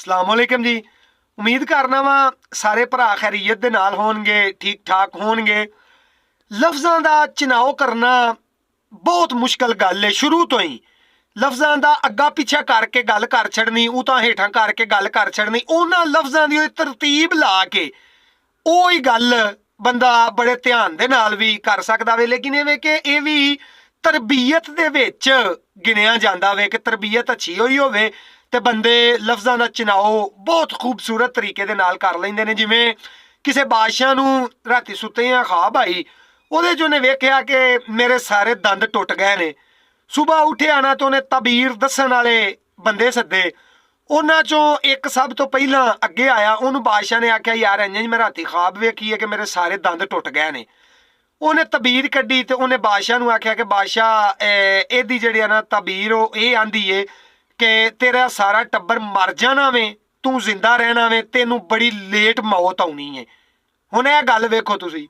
ਸਲਾਮੁਅਲੈਕਮ ਜੀ। ਉਮੀਦ ਕਰਨਾ ਵਾ ਸਾਰੇ ਭਰਾ ਖੈਰੀਅਤ ਦੇ ਨਾਲ ਹੋਣਗੇ, ਠੀਕ ਠਾਕ ਹੋਣਗੇ। ਲਫ਼ਜ਼ਾਂ ਦਾ ਚੁਣਾਵ ਕਰਨਾ ਬਹੁਤ ਮੁਸ਼ਕਲ ਗੱਲ ਹੈ। ਸ਼ੁਰੂ ਤੋਂ ਹੀ ਲਫ਼ਜ਼ਾਂ ਦਾ ਅੱਗਾ ਪਿੱਛਾ ਕਰਕੇ ਗੱਲ ਕਰ ਛੱਡਣੀ, ਉਹ ਤਾਂ ਹੇਠਾਂ ਕਰਕੇ ਗੱਲ ਕਰ ਛੱਡਣੀ, ਉਹਨਾਂ ਲਫ਼ਜ਼ਾਂ ਦੀ ਤਰਤੀਬ ਲਾ ਕੇ ਉਹ ਹੀ ਗੱਲ ਬੰਦਾ ਬੜੇ ਧਿਆਨ ਦੇ ਨਾਲ ਵੀ ਕਰ ਸਕਦਾ ਵੇ। ਲੇਕਿਨ ਇਹ ਵੀ ਤਰਬੀਅਤ ਦੇ ਵਿੱਚ ਗਿਣਿਆ ਜਾਂਦਾ ਵੇ ਕਿ ਤਰਬੀਅਤ ਅੱਛੀ ਹੋਈ ਹੋਵੇ ਤੇ ਬੰਦੇ ਲਫ਼ਜ਼ਾਂ ਦਾ ਚੁਣਾਵ ਬਹੁਤ ਖੂਬਸੂਰਤ ਤਰੀਕੇ ਦੇ ਨਾਲ ਕਰ ਲੈਂਦੇ ਨੇ। ਜਿਵੇਂ ਕਿਸੇ ਬਾਦਸ਼ਾਹ ਨੂੰ ਰਾਤੀ ਸੁੱਤੇ ਆ ख्वाब ਆਈ, ਉਹਦੇ 'ਚ ਉਹਨੇ ਵੇਖਿਆ ਕਿ ਮੇਰੇ ਸਾਰੇ ਦੰਦ ਟੁੱਟ ਗਏ ਨੇ। ਸੁਬਾਹ ਉੱਠਿਆ ਨਾ ਤਾਂ ਉਹਨੇ ਤਬੀਰ ਦੱਸਣ ਵਾਲੇ ਬੰਦੇ ਸੱਦੇ, ਉਹਨਾਂ ਚੋਂ ਇੱਕ ਸਭ ਤੋਂ ਪਹਿਲਾਂ ਅੱਗੇ ਆਇਆ। ਉਹਨੂੰ ਬਾਦਸ਼ਾਹ ਨੇ ਆਖਿਆ ਯਾਰ ਇੰਝ ਮੈਂ ਰਾਤੀ ख्वाब ਵੇਖੀ ਹੈ ਕਿ ਮੇਰੇ ਸਾਰੇ ਦੰਦ ਟੁੱਟ ਗਏ ਨੇ। ਉਹਨੇ ਤਬੀਰ ਕੱਢੀ ਤੇ ਉਹਨੇ ਬਾਦਸ਼ਾਹ ਨੂੰ ਆਖਿਆ ਕਿ ਬਾਦਸ਼ਾਹ ਇਹਦੀ ਜਿਹੜੀ ਆ ਨਾ ਤਬੀਰ ਉਹ ਇਹ ਆਂਦੀ ਏ ਕਿ ਤੇਰਾ ਸਾਰਾ ਟੱਬਰ ਮਰ ਜਾਣਾ ਵੇ, ਤੂੰ ਜ਼ਿੰਦਾ ਰਹਿਣਾ ਵੇ, ਤੈਨੂੰ ਬੜੀ ਲੇਟ ਮੌਤ ਆਉਣੀ ਹੈ। ਹੁਣ ਇਹ ਗੱਲ ਵੇਖੋ ਤੁਸੀਂ,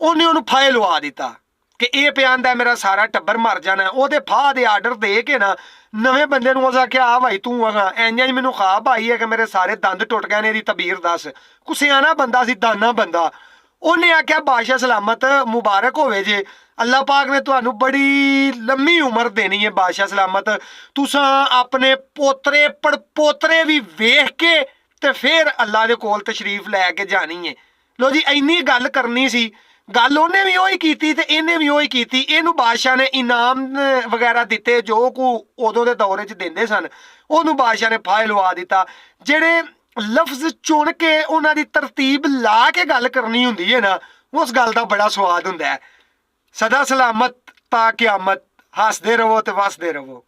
ਉਹਨੂੰ ਫਾਹੇ ਲਵਾ ਦਿੱਤਾ ਕਿ ਇਹ ਪਿਆ ਆਂਦਾ ਮੇਰਾ ਸਾਰਾ ਟੱਬਰ ਮਰ ਜਾਣਾ। ਉਹਦੇ ਫਾਹ ਦੇ ਆਰਡਰ ਦੇ ਕੇ ਨਾ ਨਵੇਂ ਬੰਦੇ ਨੂੰ ਉਸ ਆਖਿਆ ਆ ਭਾਈ ਤੂੰ ਆਗਾ ਇੰਝ ਮੈਨੂੰ ख्वाब ਆਈ ਹੈ ਕਿ ਮੇਰੇ ਸਾਰੇ ਦੰਦ ਟੁੱਟ ਗਏ ਨੇ, ਇਹਦੀ ਤਬੀਰ ਦੱਸ। ਕੁਸਿਆਣਾ ਬੰਦਾ ਸੀ, ਦਾਨਾ ਬੰਦਾ। ਉਹਨੇ ਆਖਿਆ ਬਾਦਸ਼ਾਹ ਸਲਾਮਤ, ਮੁਬਾਰਕ ਹੋਵੇ ਜੇ, ਅੱਲਾਹ ਪਾਕ ਨੇ ਤੁਹਾਨੂੰ ਬੜੀ ਲੰਮੀ ਉਮਰ ਦੇਣੀ ਹੈ ਬਾਦਸ਼ਾਹ ਸਲਾਮਤ। ਤੁਸਾਂ ਆਪਣੇ ਪੋਤਰੇ ਪੜਪੋਤਰੇ ਵੀ ਵੇਖ ਕੇ ਤੇ ਫਿਰ ਅੱਲਾਹ ਦੇ ਕੋਲ ਤਸ਼ਰੀਫ ਲੈ ਕੇ ਜਾਣੀ ਹੈ। ਲੋ ਜੀ ਇੰਨੀ ਗੱਲ ਕਰਨੀ ਸੀ। ਗੱਲ ਉਹਨੇ ਵੀ ਉਹੀ ਕੀਤੀ ਤੇ ਇਹਨੇ ਵੀ ਉਹੀ ਕੀਤੀ। ਇਹਨੂੰ ਬਾਦਸ਼ਾਹ ਨੇ ਇਨਾਮ ਵਗੈਰਾ ਦਿੱਤੇ ਜੋ ਕੋ ਉਦੋਂ ਦੇ ਦੌਰੇ 'ਚ ਦਿੰਦੇ ਸਨ। ਉਹਨੂੰ ਬਾਦਸ਼ਾਹ ਨੇ ਫਾਹੇ ਲਵਾ ਦਿੱਤਾ। ਜਿਹੜੇ ਲਫ਼ਜ਼ ਚੁਣ ਕੇ ਉਹਨਾਂ ਦੀ ਤਰਤੀਬ ਲਾ ਕੇ ਗੱਲ ਕਰਨੀ ਹੁੰਦੀ ਹੈ ਨਾ, ਉਸ ਗੱਲ ਦਾ ਬੜਾ ਸਵਾਦ ਹੁੰਦਾ ਹੈ। ਸਦਾ ਸਲਾਮਤ ਤਾ ਕਿਆਮਤ, ਹੱਸਦੇ ਰਹੋ ਤੇ ਵਸਦੇ ਰਹੋ।